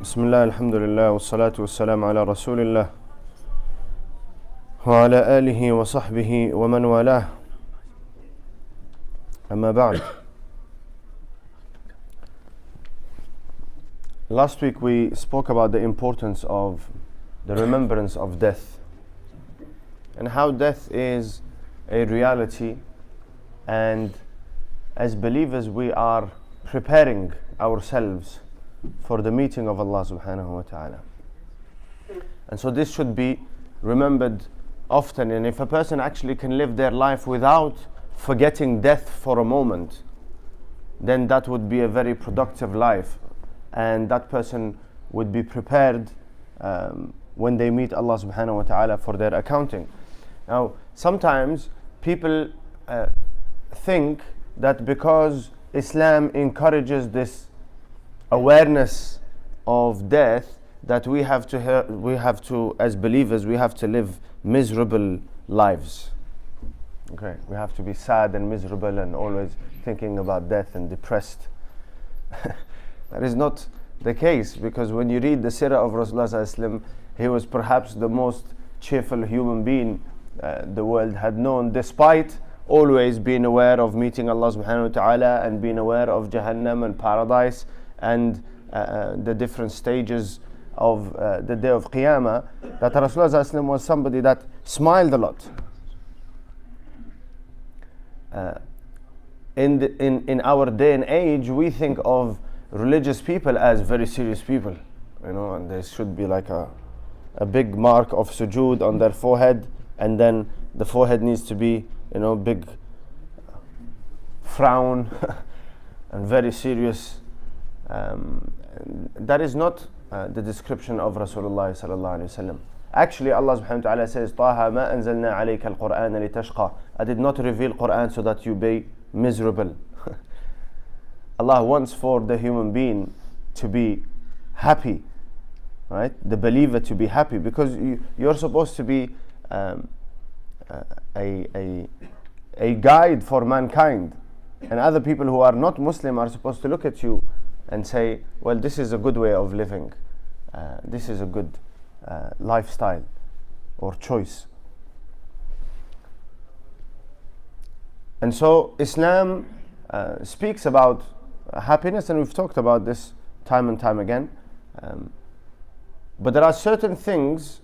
بسم الله الحمد لله والصلاة والسلام على رسول الله وعلى آله وصحبه ومن والاه أما بعد. Last week we spoke about the importance of the remembrance of death and how death is a reality, and as believers we are preparing ourselves for the meeting of Allah subhanahu wa ta'ala. And so this should be remembered often, and if a person actually can live their life without forgetting death for a moment, then that would be a very productive life, and that person would be prepared when they meet Allah subhanahu wa ta'ala for their accounting. Now sometimes people think that because Islam encourages this awareness of death, that we have to, as believers, we have to live miserable lives. Okay, we have to be sad and miserable and always thinking about death and depressed. That is not the case, because when you read the Sirah of Rasulullah sallallahu alaihi wasallam, he was perhaps the most cheerful human being the world had known, despite always being aware of meeting Allah subhanahu wa ta'ala and being aware of Jahannam and paradise and the different stages of the day of Qiyamah. That Rasulullah was somebody that smiled a lot. In our day and age, we think of religious people as very serious people, and there should be like a big mark of sujood on their forehead, and then the forehead needs to be big frown and very serious. That is not the description of Rasulullah sallallahu alaihi wasallam. Actually, Allah subhanahu wa ta'ala says, "Taha ma anzalna alayka al-Qur'an litashqa." I did not reveal Quran so that you be miserable. Allah wants for the human being to be happy, right? The believer to be happy, because you're supposed to be a guide for mankind, and other people who are not Muslim are supposed to look at you and say, well, this is a good way of living, this is a good lifestyle or choice. And so Islam speaks about happiness, and we've talked about this time and time again, but there are certain things,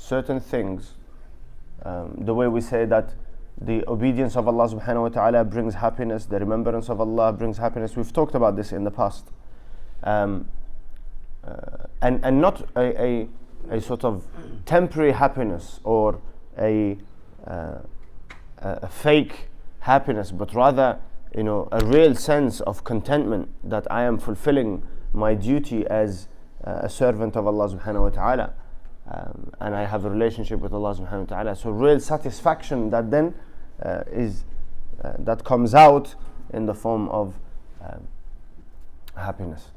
the way we say that the obedience of Allah subhanahu wa ta'ala brings happiness, the remembrance of Allah brings happiness. We've talked about this in the past, and not a sort of temporary happiness or a fake happiness, but rather a real sense of contentment that I am fulfilling my duty as a servant of Allah subhanahu wa ta'ala, and I have a relationship with Allah subhanahu wa ta'ala. So real satisfaction that then that comes out in the form of happiness.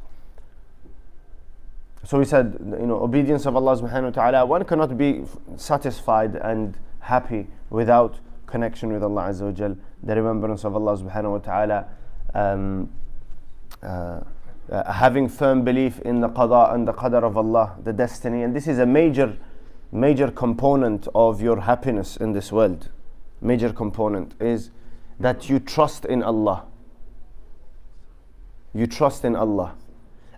So we said, obedience of Allah subhanahu wa ta'ala, one cannot be satisfied and happy without connection with Allah azza wa jal, the remembrance of Allah subhanahu wa ta'ala, having firm belief in the qada and the qadar of Allah, the destiny. And this is a major component of your happiness in this world. Major component is that you trust in Allah. You trust in Allah,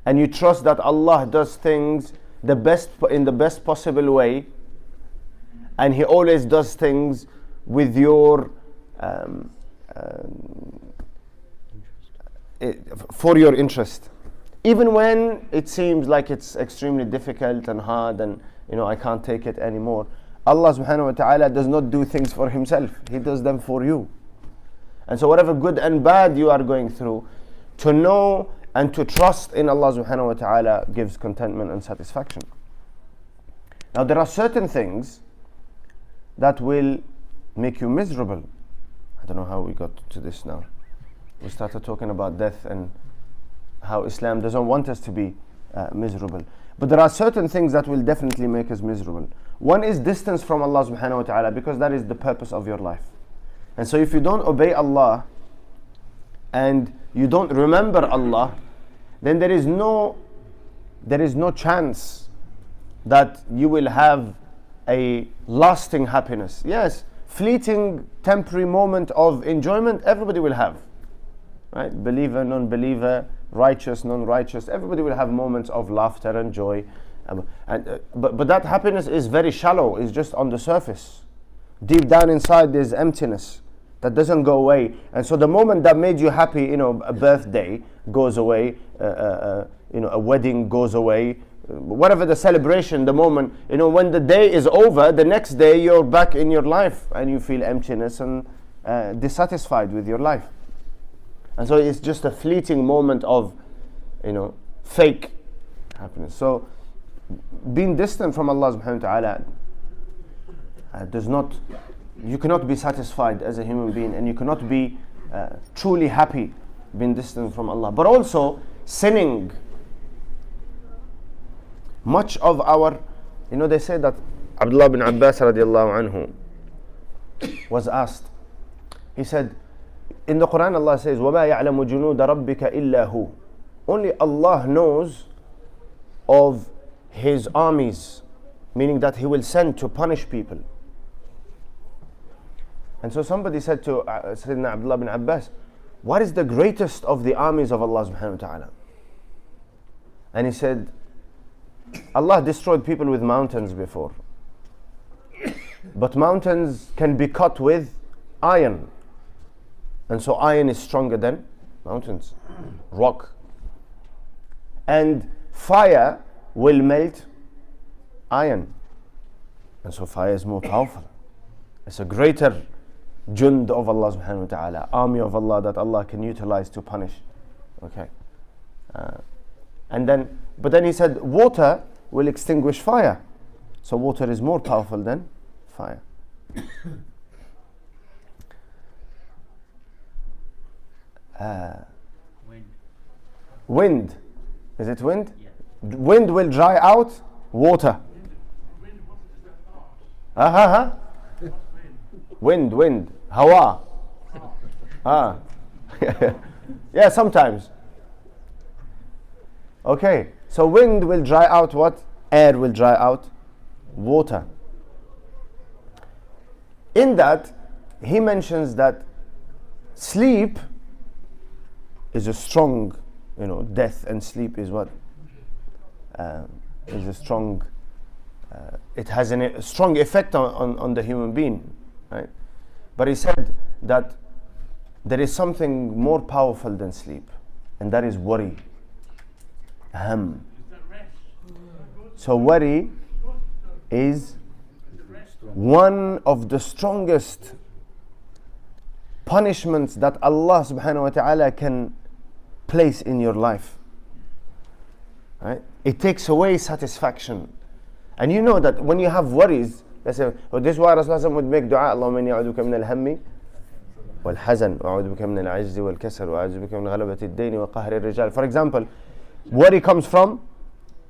and you trust that Allah does things in the best possible way, and He always does things with your for your interest, even when it seems like it's extremely difficult and hard and I can't take it anymore. Allah subhanahu wa ta'ala does not do things for Himself, He does them for you. And so whatever good and bad you are going through, to know and to trust in Allah subhanahu wa ta'ala gives contentment and satisfaction. Now there are certain things that will make you miserable. I don't know how we got to this now. We started talking about death and how Islam doesn't want us to be miserable. But there are certain things that will definitely make us miserable. One is distance from Allah subhanahu wa ta'ala, because that is the purpose of your life. And so if you don't obey Allah and you don't remember Allah, then there is no there is no chance that you will have a lasting happiness. Yes, fleeting, temporary moment of enjoyment, everybody will have. Right? Believer, non-believer, righteous, non-righteous, everybody will have moments of laughter and joy. But that happiness is very shallow, it's just on the surface. Deep down inside there's emptiness that doesn't go away. And so the moment that made you happy, a birthday goes away, a wedding goes away, whatever the celebration, the moment, when the day is over, the next day you're back in your life and you feel emptiness and dissatisfied with your life. And so it's just a fleeting moment of, fake happiness. So being distant from Allah subhanahu wa ta'ala you cannot be satisfied as a human being, and you cannot be truly happy being distant from Allah. But also sinning. Much of our, they say that Abdullah bin Abbas radiallahu anhu was asked. He said, in the Quran Allah says, وَمَا يَعْلَمُ جُنُودَ رَبِّكَ إِلَّا هُ. Only Allah knows of His armies, meaning that He will send to punish people. And so somebody said to Sayyidina Abdullah bin Abbas, what is the greatest of the armies of Allah subhanahu wa ta'ala? And he said, Allah destroyed people with mountains before. But mountains can be cut with iron. And so iron is stronger than mountains, rock. And fire will melt iron. And so fire is more powerful. It's a greater jund of Allah subhanahu wa ta'ala, army of Allah that Allah can utilize to punish. Okay. But then he said, water will extinguish fire. So water is more powerful than fire. Wind. Is it wind? Yeah. Wind will dry out water. Wind. Hawa. Yeah, sometimes. Okay, so wind will dry out what? Air will dry out water. In that, he mentions that sleep is a strong, death, and sleep is what? Is a strong, it has a strong effect on the human being, right? But he said that there is something more powerful than sleep, and that is worry. So worry is one of the strongest punishments that Allah subhanahu wa ta'ala can place in your life. Right? It takes away satisfaction. And you know that when you have worries, let's say, this is why Rasulullah would make dua, Allahumma inni a'udhu min al-hammi wal-hazan, wa'udhu bika min al-'ajzi wal-kasal, wa'udhu bika min ghalabati ad-dayn wa qahri ar-rijal. For example, worry comes from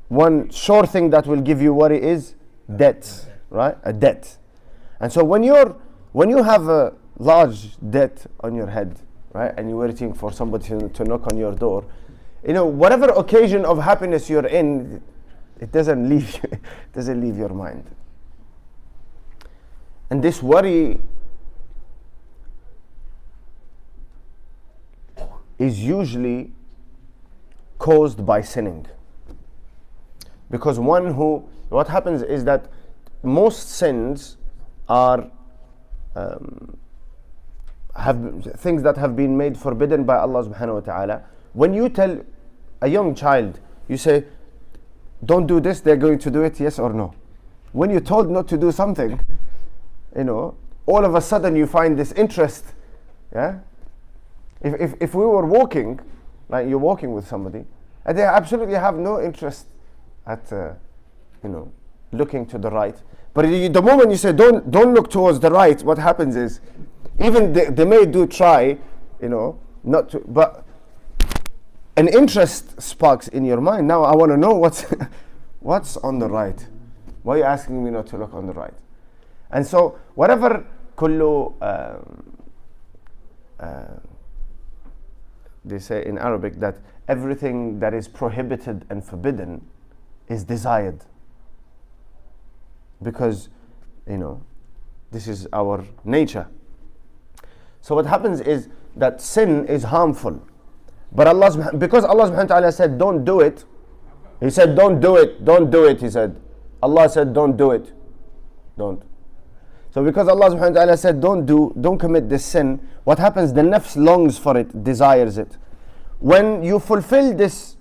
one sure thing that will give you worry is debt, right? A debt. And so when you have a large debt on your head, right, and you're waiting for somebody to knock on your door, whatever occasion of happiness you're in, it doesn't leave you, it doesn't leave your mind. And this worry is usually caused by sinning. Because what happens is that most sins are have things that have been made forbidden by Allah subhanahu wa ta'ala. When you tell a young child, you say, don't do this, they're going to do it, yes or no. When you're told not to do something, all of a sudden you find this interest. Yeah. If we were walking, like you're walking with somebody, and they absolutely have no interest at looking to the right, but the moment you say don't look towards the right, what happens is, even they may do try, not to, but an interest sparks in your mind. Now I want to know what's on the right. Why are you asking me not to look on the right? And so whatever kullu they say in Arabic that everything that is prohibited and forbidden, is desired. Because, this is our nature. So what happens is that sin is harmful. But because Allah subhanahu wa ta'ala said don't do it, He said don't do it, don't do it, He said. Allah said don't do it. Don't. So because Allah subhanahu wa ta'ala said don't commit this sin, what happens? The nafs longs for it, desires it. When you fulfill this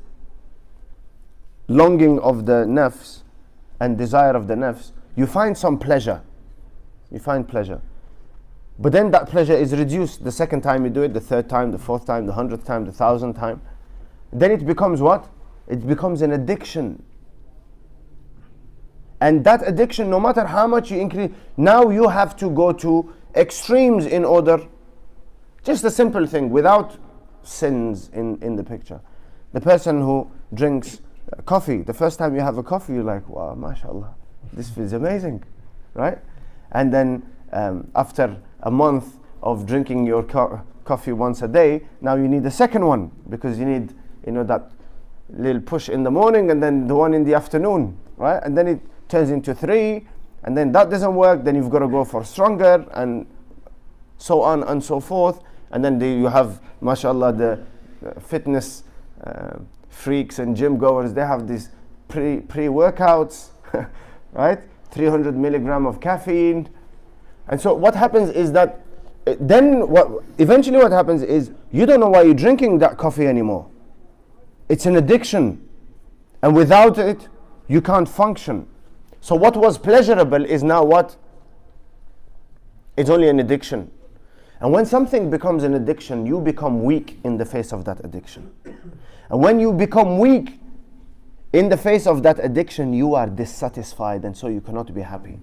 longing of the nafs and desire of the nafs, you find some pleasure. You find pleasure. But then that pleasure is reduced the second time you do it, the third time, the fourth time, the 100th time, the 1,000th time. Then it becomes what? It becomes an addiction. And that addiction, no matter how much you increase, now you have to go to extremes in order, just a simple thing, without sins in the picture. The person who drinks coffee, the first time you have a coffee, you're like, wow, mashallah, this feels amazing, right? And then after a month of drinking your coffee once a day, now you need a second one, because you need, that little push in the morning and then the one in the afternoon, right? And then it turns into 3, and then that doesn't work, then you've got to go for stronger, and so on and so forth. And then you have, mashallah, the fitness freaks and gym goers, they have these pre-workouts, right? 300 milligram of caffeine. And so what happens is that eventually what happens is you don't know why you're drinking that coffee anymore. It's an addiction, and without it you can't function. So what was pleasurable is now what? It's only an addiction. And when something becomes an addiction, you become weak in the face of that addiction. And when you become weak in the face of that addiction, you are dissatisfied, and so you cannot be happy.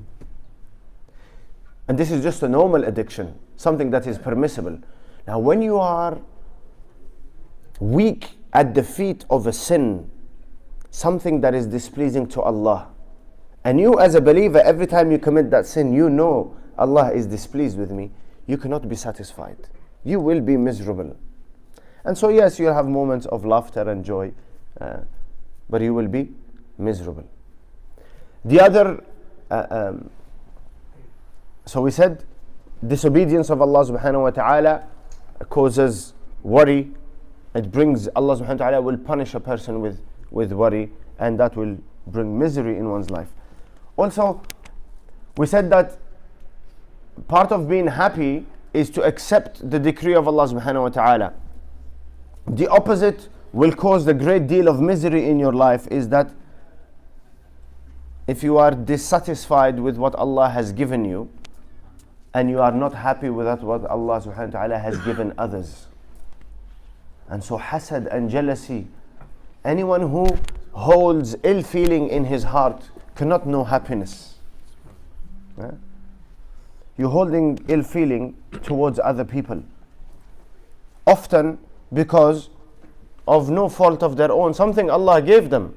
And this is just a normal addiction, something that is permissible. Now when you are weak at the feet of a sin, something that is displeasing to Allah, and you as a believer, every time you commit that sin, you know Allah is displeased with me, you cannot be satisfied. You will be miserable. And so yes, you'll have moments of laughter and joy, but you will be miserable. The other, so we said, disobedience of Allah subhanahu wa ta'ala causes worry. It brings, Allah subhanahu wa ta'ala will punish a person with worry, and that will bring misery in one's life. Also, we said that part of being happy is to accept the decree of Allah subhanahu wa ta'ala. The opposite will cause a great deal of misery in your life, is that if you are dissatisfied with what Allah has given you, and you are not happy with what Allah subhanahu wa ta'ala has given others. And so hasad and jealousy, anyone who holds ill feeling in his heart cannot know happiness. Yeah? You're holding ill feeling towards other people, often because of no fault of their own, something Allah gave them,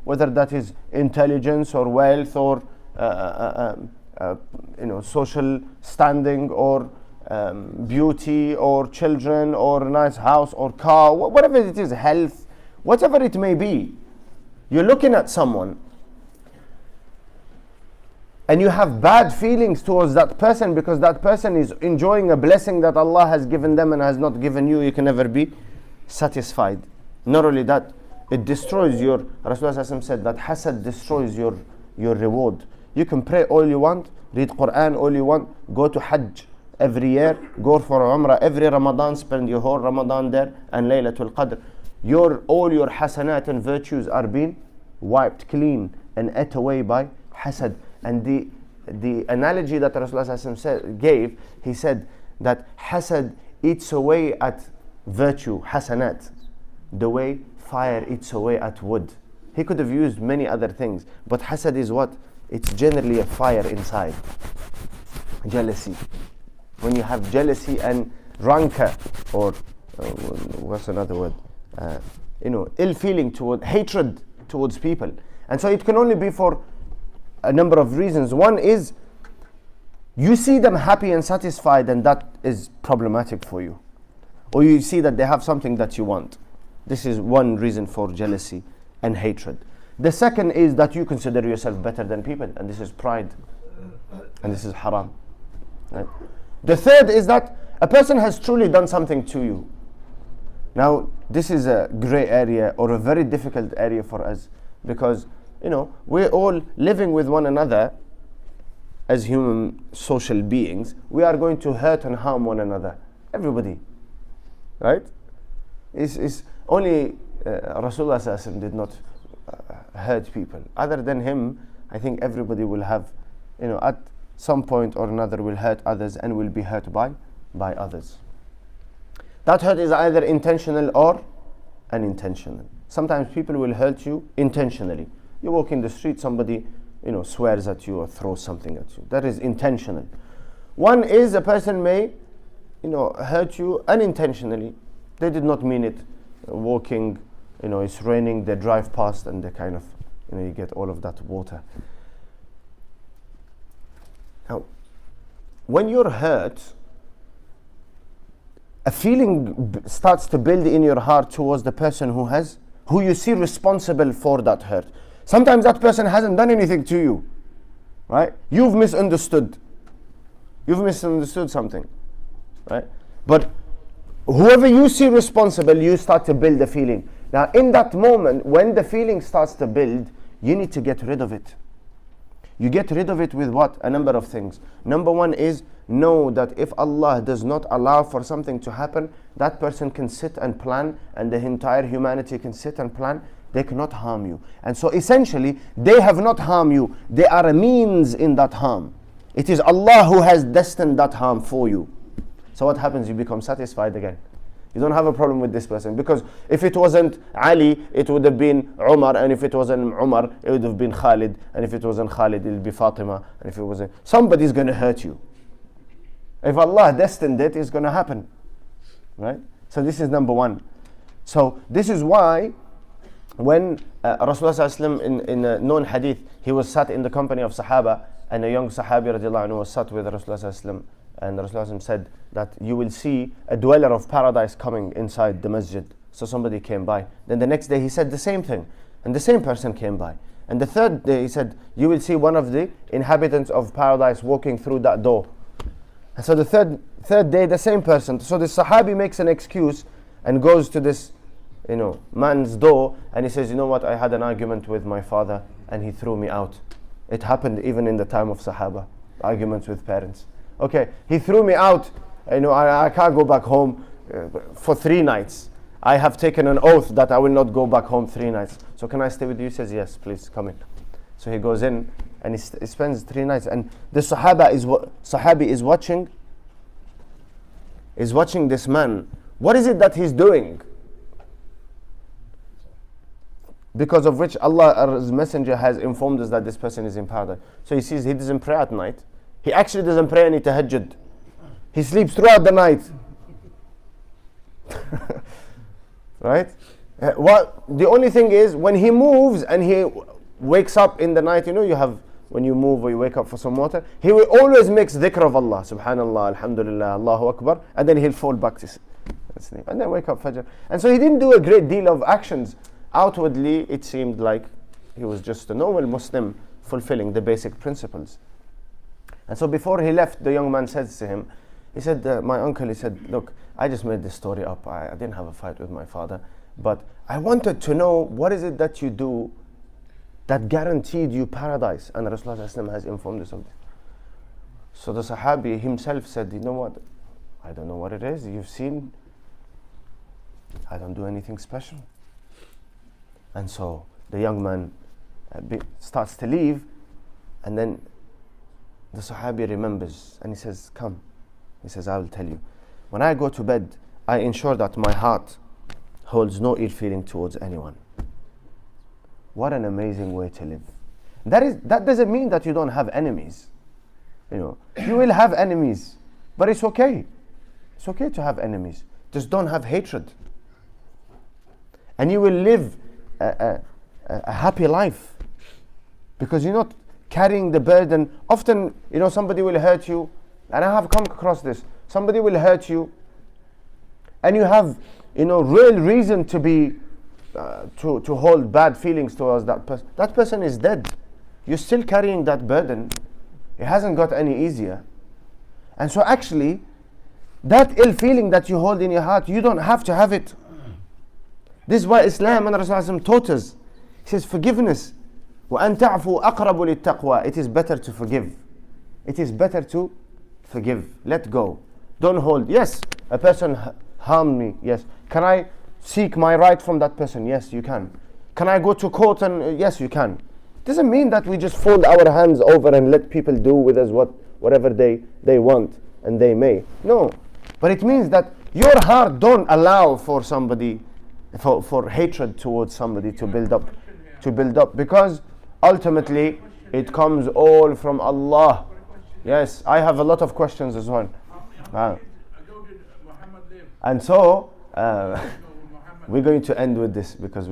whether that is intelligence or wealth or social standing or beauty or children or a nice house or car, whatever it is, health, whatever it may be. You're looking at someone and you have bad feelings towards that person because that person is enjoying a blessing that Allah has given them and has not given you. You can never be satisfied. Not only that, it destroys your, Rasulullah said that hasad destroys your reward. You can pray all you want, read Quran all you want, go to Hajj every year, go for Umrah every Ramadan, spend your whole Ramadan there, and Laylatul Qadr. All your hasanat and virtues are being wiped clean and ate away by hasad. And the analogy that Rasulullah gave, he said that hasad eats away at virtue, hasanat, the way fire eats away at wood. He could have used many other things, but hasad is what? It's generally a fire inside. Jealousy. When you have jealousy and rancor, or what's another word? Ill feeling toward, hatred towards people. And so it can only be for a number of reasons. One is you see them happy and satisfied, and that is problematic for you. Or you see that they have something that you want. This is one reason for jealousy and hatred. The second is that you consider yourself better than people, and this is pride, and this is haram. Right? The third is that a person has truly done something to you. Now, this is a gray area or a very difficult area for us, because we're all living with one another as human social beings. We are going to hurt and harm one another, everybody, right? It's only Rasulullah Sallallahu Alaihi Wasallam did not hurt people. Other than him, I think everybody will have, at some point or another will hurt others and will be hurt by others. That hurt is either intentional or unintentional. Sometimes people will hurt you intentionally. You walk in the street, somebody swears at you or throws something at you. That is intentional. One is a person may hurt you unintentionally. They did not mean it. Walking, it's raining, they drive past and they kind of, you get all of that water. Now, when you're hurt, a feeling starts to build in your heart towards the person who you see responsible for that hurt. Sometimes that person hasn't done anything to you, right? You've misunderstood something, right? But whoever you see responsible, you start to build a feeling. Now, in that moment, when the feeling starts to build, you need to get rid of it. You get rid of it with what? A number of things. Number one is, know that if Allah does not allow for something to happen, that person can sit and plan, and the entire humanity can sit and plan. They cannot harm you. And so essentially, they have not harmed you. They are a means in that harm. It is Allah who has destined that harm for you. So what happens? You become satisfied again. You don't have a problem with this person, because if it wasn't Ali, it would have been Umar, and if it wasn't Umar, it would have been Khalid, and if it wasn't Khalid, it would be Fatima, and if it wasn't, somebody's going to hurt you. If Allah destined it, it's going to happen, right? So this is number one. So this is why when Rasulullah Sallallahu Alaihi Wasallam in a known hadith, he was sat in the company of Sahaba, and a young Sahabi radiallahu anhu was sat with Rasulullah Sallallahu Alaihi Wasallam. And Rasulullah said that you will see a dweller of paradise coming inside the masjid. So somebody came by. Then the next day he said the same thing, and the same person came by. And the third day he said, you will see one of the inhabitants of paradise walking through that door. And so the third day the same person. So the Sahabi makes an excuse and goes to this man's door, and he says, you know what, I had an argument with my father and he threw me out. It happened even in the time of Sahaba, arguments with parents. Okay, he threw me out. I can't go back home for 3 nights. I have taken an oath that I will not go back home 3 nights. So can I stay with you? He says, yes, please come in. So he goes in and he spends 3 nights. And the Sahabi is watching this man. What is it that he's doing? Because of which Allah's Messenger has informed us that this person is in paradise. So he sees he doesn't pray at night. He actually doesn't pray any tahajjud. He sleeps throughout the night. Right? The only thing is, when he moves and he wakes up in the night, you have, when you move or you wake up for some water, he will always make dhikr of Allah. Subhanallah, Alhamdulillah, Allahu Akbar. And then he'll fall back to sleep. And then wake up Fajr. And so he didn't do a great deal of actions. Outwardly, it seemed like he was just a normal Muslim fulfilling the basic principles. And so before he left, the young man said to him, he said, my uncle, he said, look, I just made this story up. I didn't have a fight with my father, but I wanted to know, what is it that you do that guaranteed you paradise? And Rasulullah has informed us of this. So the Sahabi himself said, you know what, I don't know what it is. You've seen, I don't do anything special. And so the young man starts to leave, and then the Sahabi remembers and he says, come. He says, I will tell you. When I go to bed, I ensure that my heart holds no ill feeling towards anyone. What an amazing way to live. That doesn't mean that you don't have enemies. You will have enemies, but it's okay. It's okay to have enemies. Just don't have hatred. And you will live a happy life, because you're not carrying the burden. Often, somebody will hurt you, and I have come across this. Somebody will hurt you, and you have, real reason to be to hold bad feelings towards that person. That person is dead. You're still carrying that burden. It hasn't got any easier. And so actually, that ill feeling that you hold in your heart, you don't have to have it. This is why Islam and Rasulullah taught us. He says forgiveness. وَأَن تَعْفُوا أَقْرَبُ لِلتَّقْوَى. It is better to forgive. It is better to forgive. Let go. Don't hold. Yes, a person harmed me. Yes. Can I seek my right from that person? Yes, you can. Can I go to court? And yes, you can. Doesn't mean that we just fold our hands over and let people do with us whatever they want and they may. No. But it means that your heart don't allow for somebody, for hatred towards somebody to build up, because ultimately it comes all from Allah. Yes, I have a lot of questions as well. And so we're going to end with this because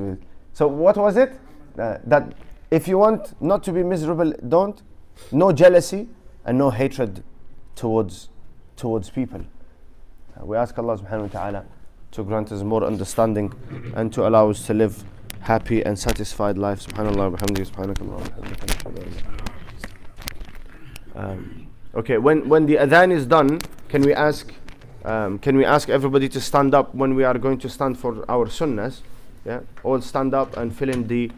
so what was it? That if you want not to be miserable, no jealousy and no hatred towards people. We ask Allah subhanahu wa ta'ala to grant us more understanding and to allow us to live happy and satisfied lives. Subhanallah wa bihamdihi, subhanakallah wa bihamdihi. Okay, when the adhan is done, can we ask everybody to stand up when we are going to stand for our sunnahs? Yeah, all stand up and fill in the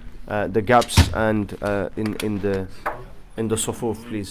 gaps and in the sufuf, please.